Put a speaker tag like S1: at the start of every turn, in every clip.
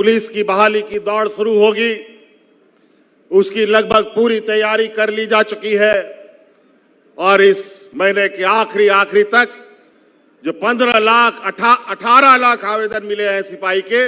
S1: Police की बहाली की दौड़ शुरू होगी। उसकी लगभग पूरी तैयारी कर ली जा चुकी है और इस महीने के आखिरी तक जो 15 लाख 18 लाख आवेदन मिले हैं सिपाही के,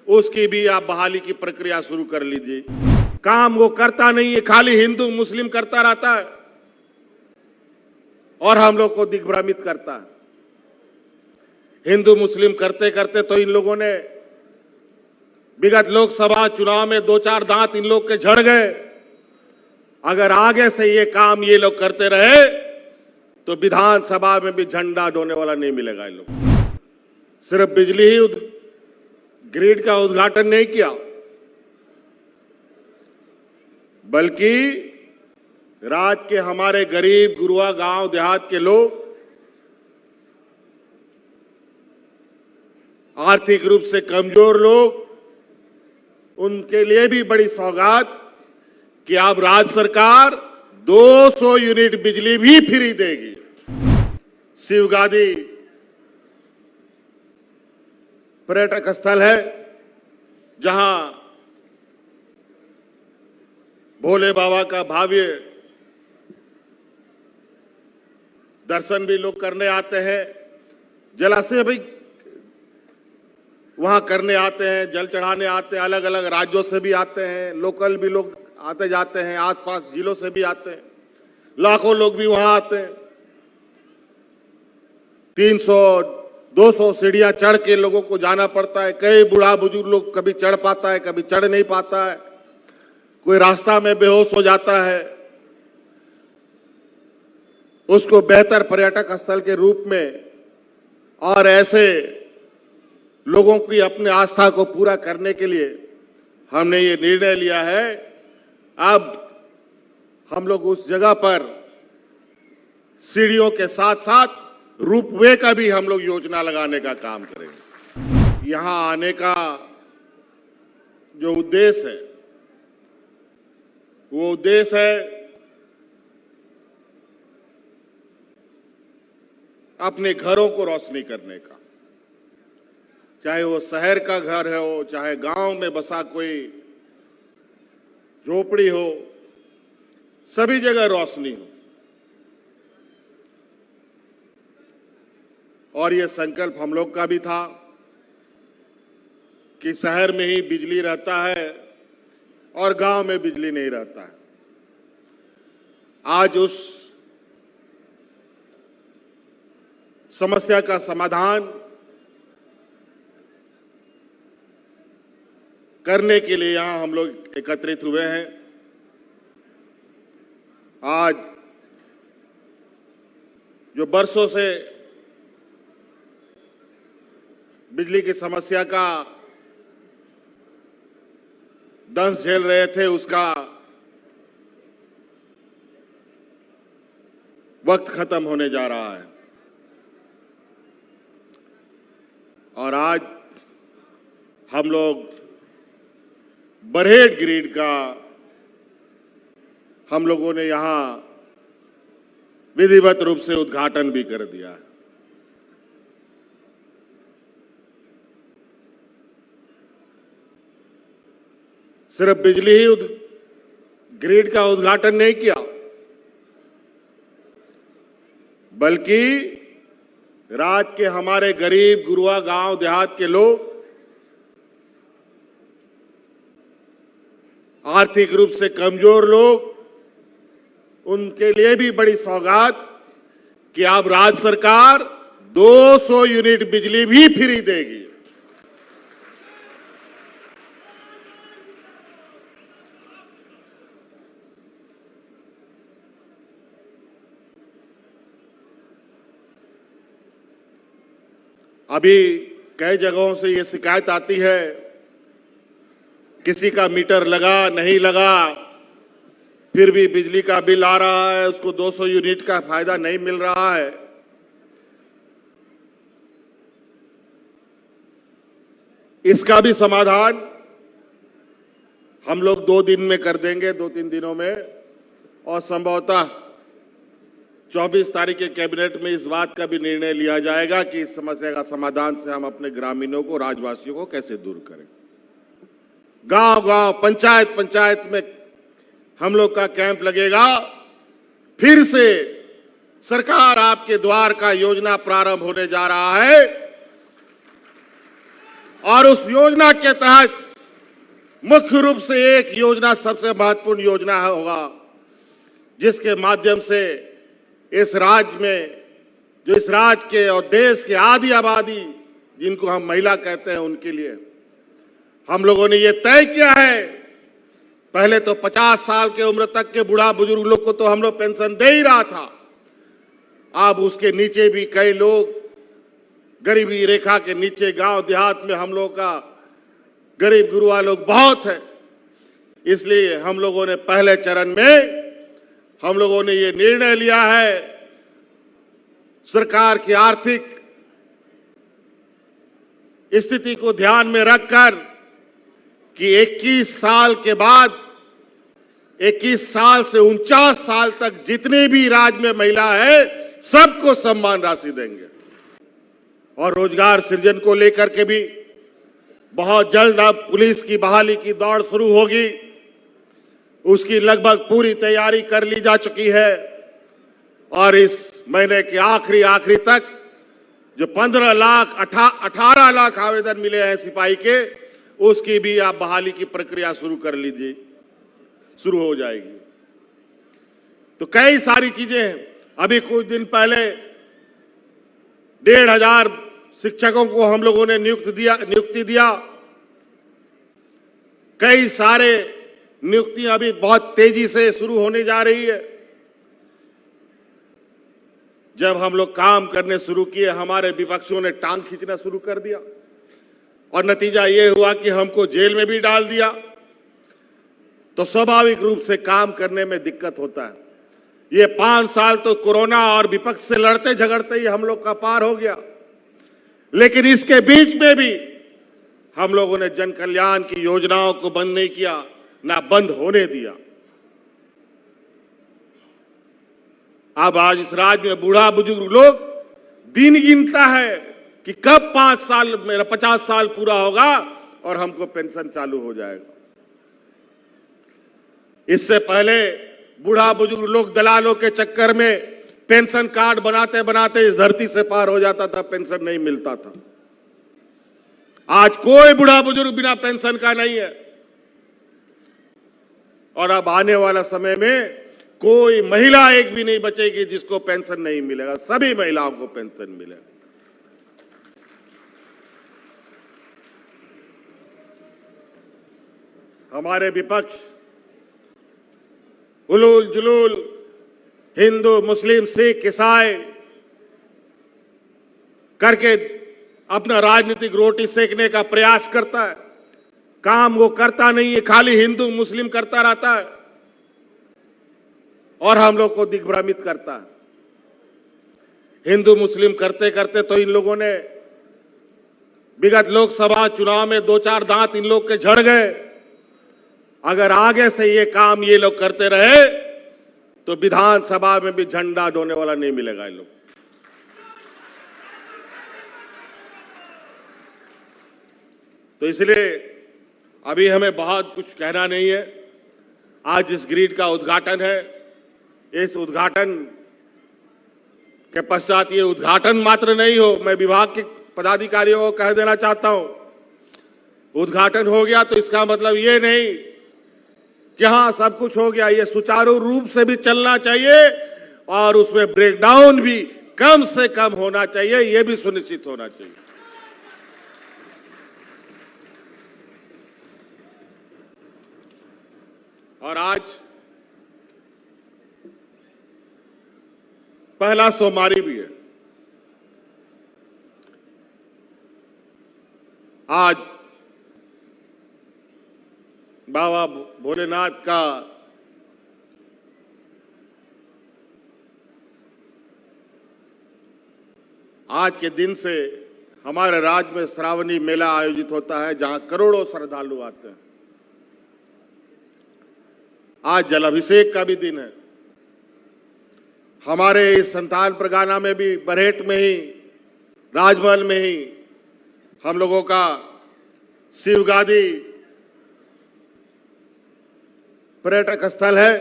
S1: उसकी भी आप बहाली की प्रक्रिया शुरू कर लीजिए। काम वो करता नहीं है, खाली हिंदू मुस्लिम करता रहता है और हम लोग को दिग्भ्रमित करता है। हिंदू मुस्लिम करते करते तो इन लोगों ने विगत लोकसभा चुनाव में 2-4 दांत इन लोग के झड़ गए। अगर आगे से ये काम ये लोग करते रहे तो विधानसभा में भी झंडा ढोने वाला नहीं मिलेगा। इन लोग सिर्फ बिजली ही ग्रिड का उद्घाटन नहीं किया, बल्कि राज्य के हमारे गरीब गुरुआ गांव देहात के लोग, आर्थिक रूप से कमजोर लोग, उनके लिए भी बड़ी सौगात कि अब राज्य सरकार 200 यूनिट बिजली भी फ्री देगी। शिवगादी पर्यटक स्थल है जहां भोले बाबा का भव्य दर्शन भी लोग करने आते हैं। जलाशय भी वहां करने आते हैं, जल चढ़ाने आते हैं, अलग अलग राज्यों से भी आते हैं, लोकल भी लोग आते जाते हैं, आसपास जिलों से भी आते हैं, लाखों लोग भी वहां आते हैं। 300-200 सीढ़ियां चढ़ के लोगों को जाना पड़ता है। कई बूढ़ा बुजुर्ग लोग कभी चढ़ पाता है, कभी चढ़ नहीं पाता है, कोई रास्ता में बेहोश हो जाता है। उसको बेहतर पर्यटक स्थल के रूप में और ऐसे लोगों की अपनी आस्था को पूरा करने के लिए हमने ये निर्णय लिया है। अब हम लोग उस जगह पर सीढ़ियों के साथ साथ रोपवे का भी हम लोग योजना लगाने का काम करेंगे। यहां आने का जो उद्देश्य है वो उद्देश्य है अपने घरों को रोशनी करने का, चाहे वो शहर का घर है हो, चाहे गांव में बसा कोई झोपड़ी हो, सभी जगह रोशनी हो। और ये संकल्प हम लोग का भी था कि शहर में ही बिजली रहता है और गांव में बिजली नहीं रहता है। आज उस समस्या का समाधान करने के लिए यहां हम लोग एकत्रित हुए हैं। आज जो बरसों से बिजली की समस्या का दंश झेल रहे थे, उसका वक्त खत्म होने जा रहा है और आज हम लोग बरहेट ग्रिड का हम लोगों ने यहां विधिवत रूप से उद्घाटन भी कर दिया है। सिर्फ बिजली ही ग्रिड का उद्घाटन नहीं किया, बल्कि राज्य के हमारे गरीब गुरुआ गांव देहात के लोग, आर्थिक रूप से कमजोर लोग, उनके लिए भी बड़ी सौगात कि अब राज्य सरकार 200 यूनिट बिजली भी फ्री देगी। अभी कई जगहों से ये शिकायत आती है, किसी का मीटर लगा नहीं लगा, फिर भी बिजली का बिल आ रहा है, उसको 200 यूनिट का फायदा नहीं मिल रहा है। इसका भी समाधान हम लोग 2 दिन में कर देंगे, 2-3 दिनों में, और संभवतः 24 तारीख के कैबिनेट में इस बात का भी निर्णय लिया जाएगा कि इस समस्या का समाधान से हम अपने ग्रामीणों को, राज्यवासियों को कैसे दूर करें। गांव-गांव, पंचायत-पंचायत में हम लोग का कैंप लगेगा। फिर से सरकार आपके द्वार का योजना प्रारंभ होने जा रहा है और उस योजना के तहत मुख्य रूप से एक योजना सबसे महत्वपूर्ण योजना होगा, जिसके माध्यम से इस राज्य में, जो इस राज्य के और देश के आधी आबादी जिनको हम महिला कहते हैं, उनके लिए हम लोगों ने ये तय किया है। पहले तो 50 साल के उम्र तक के बूढ़ा बुजुर्ग लोग को तो हम लोग पेंशन दे ही रहा था। अब उसके नीचे भी कई लोग, गरीबी रेखा के नीचे गांव देहात में हम लोग का गरीब गुरुआ लोग बहुत है। इसलिए हम लोगों ने पहले चरण में हम लोगों ने ये निर्णय लिया है, सरकार की आर्थिक स्थिति को ध्यान में रखकर, कि 21 साल के बाद 21 साल से 49 साल तक जितने भी राज्य में महिला है सबको सम्मान राशि देंगे। और रोजगार सृजन को लेकर के भी बहुत जल्द अब पुलिस की बहाली की दौड़ शुरू होगी। उसकी लगभग पूरी तैयारी कर ली जा चुकी है और इस महीने के आखिरी तक जो 15 लाख 18 लाख आवेदन मिले हैं सिपाही के, उसकी भी आप बहाली की प्रक्रिया शुरू कर लीजिए, शुरू हो जाएगी। तो कई सारी चीजें हैं। अभी कुछ दिन पहले 1,500 शिक्षकों को हम लोगों ने नियुक्ति दिया। कई सारे नियुक्तियां अभी बहुत तेजी से शुरू होने जा रही है। जब हम लोग काम करने शुरू किए, हमारे विपक्षियों ने टांग खींचना शुरू कर दिया और नतीजा ये हुआ कि हमको जेल में भी डाल दिया। तो स्वाभाविक रूप से काम करने में दिक्कत होता है। ये 5 साल तो कोरोना और विपक्ष से लड़ते झगड़ते ही हम लोग का पार हो गया, लेकिन इसके बीच में भी हम लोगों ने जन कल्याण की योजनाओं को बंद नहीं किया, ना बंद होने दिया। अब आज इस राज्य में बूढ़ा बुजुर्ग लोग दिन गिनता है कि कब 5 साल, मेरा 50 साल पूरा होगा और हमको पेंशन चालू हो जाएगा। इससे पहले बूढ़ा बुजुर्ग लोग दलालों के चक्कर में पेंशन कार्ड बनाते बनाते इस धरती से पार हो जाता था, पेंशन नहीं मिलता था। आज कोई बूढ़ा बुजुर्ग बिना पेंशन का नहीं है और अब आने वाला समय में कोई महिला एक भी नहीं बचेगी जिसको पेंशन नहीं मिलेगा, सभी महिलाओं को पेंशन मिलेगा। हमारे विपक्ष उलूल जुलूल हिंदू मुस्लिम सिख ईसाई करके अपना राजनीतिक रोटी सेकने का प्रयास करता है। काम वो करता नहीं है, खाली हिंदू मुस्लिम करता रहता है और हम लोग को दिग्भ्रमित करता है। हिंदू मुस्लिम करते करते तो इन लोगों ने विगत लोकसभा चुनाव में 2-4 दांत इन लोग के झड़ गए। अगर आगे से ये काम ये लोग करते रहे तो विधानसभा में भी झंडा ढोने वाला नहीं मिलेगा इन लोग। तो इसलिए अभी हमें बहुत कुछ कहना नहीं है। आज इस ग्रिड का उद्घाटन है। इस उद्घाटन के पश्चात ये उद्घाटन मात्र नहीं हो, मैं विभाग के पदाधिकारियों को कह देना चाहता हूं, उद्घाटन हो गया तो इसका मतलब ये नहीं कि हाँ सब कुछ हो गया। ये सुचारू रूप से भी चलना चाहिए और उसमें ब्रेकडाउन भी कम से कम होना चाहिए, ये भी सुनिश्चित होना चाहिए। और आज पहला सोमवारी भी है। आज बाबा भोलेनाथ का आज के दिन से हमारे राज्य में श्रावणी मेला आयोजित होता है, जहां करोड़ों श्रद्धालु आते हैं। आज जलाभिषेक का भी दिन है। हमारे इस संतान परगना में भी बरहेट में ही, राजमहल में ही हम लोगों का शिव गादी पर्यटक स्थल है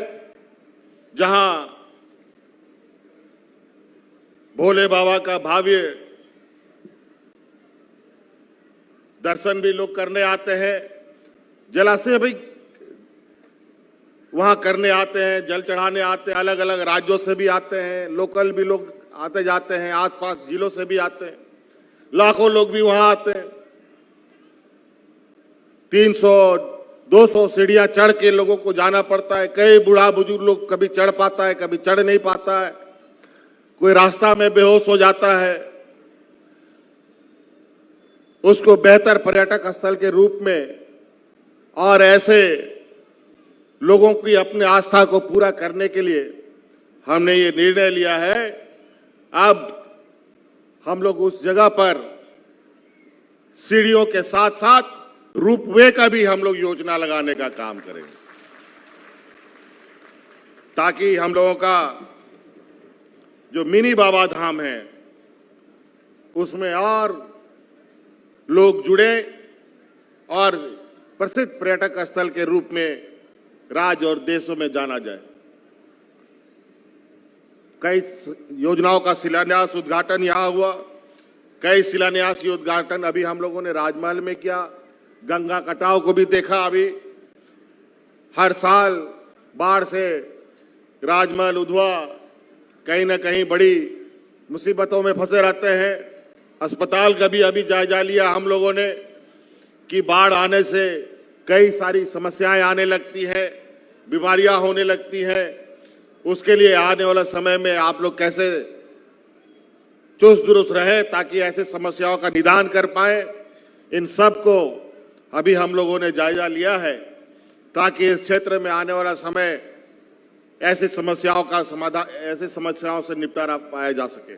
S1: जहां भोले बाबा का भव्य दर्शन भी लोग करने आते हैं। जलाशय भी वहां करने आते हैं, जल चढ़ाने आते हैं, अलग अलग राज्यों से भी आते हैं, लोकल भी लोग आते जाते हैं, आसपास जिलों से भी आते हैं, लाखों लोग भी वहां आते हैं। 300-200 सीढ़ियां चढ़ के लोगों को जाना पड़ता है। कई बूढ़ा बुजुर्ग लोग कभी चढ़ पाता है, कभी चढ़ नहीं पाता है, कोई रास्ता में बेहोश हो जाता है। उसको बेहतर पर्यटक स्थल के रूप में और ऐसे लोगों की अपनी आस्था को पूरा करने के लिए हमने ये निर्णय लिया है। अब हम लोग उस जगह पर सीढ़ियों के साथ साथ रोपवे का भी हम लोग योजना लगाने का काम करेंगे, ताकि हम लोगों का जो मिनी बाबा धाम है उसमें और लोग जुड़े और प्रसिद्ध पर्यटक स्थल के रूप में राज्य और देशों में जाना जाए। कई योजनाओं का शिलान्यास उद्घाटन यहां हुआ, कई शिलान्यास उद्घाटन अभी हम लोगों ने राजमहल में किया, गंगा कटाव को भी देखा। अभी हर साल बाढ़ से राजमहल उधवा कहीं ना कहीं बड़ी मुसीबतों में फंसे रहते हैं। अस्पताल का भी अभी जायजा लिया हम लोगों ने कि बाढ़ आने से कई सारी समस्याएं आने लगती हैं, बीमारियां होने लगती हैं। उसके लिए आने वाला समय में आप लोग कैसे चुस्त दुरुस्त रहे ताकि ऐसे समस्याओं का निदान कर पाए, इन सब को अभी हम लोगों ने जायजा लिया है, ताकि इस क्षेत्र में आने वाला समय ऐसी समस्याओं का समाधान, ऐसे समस्याओं से निपटारा पाया जा सके।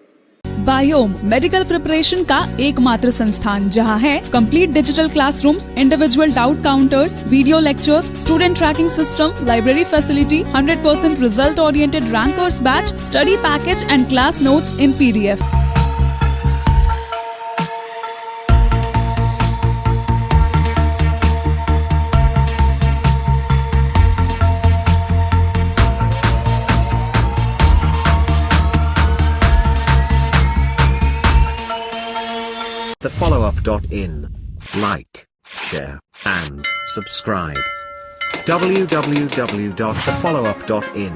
S2: बायोम मेडिकल प्रिपरेशन का एकमात्र संस्थान जहां है complete digital classrooms, individual doubt counters, video lectures, student tracking system, library facility, 100% result oriented rankers batch, study package and class notes in PDF।
S3: thefollowup.in. Like, share, and subscribe. www.thefollowup.in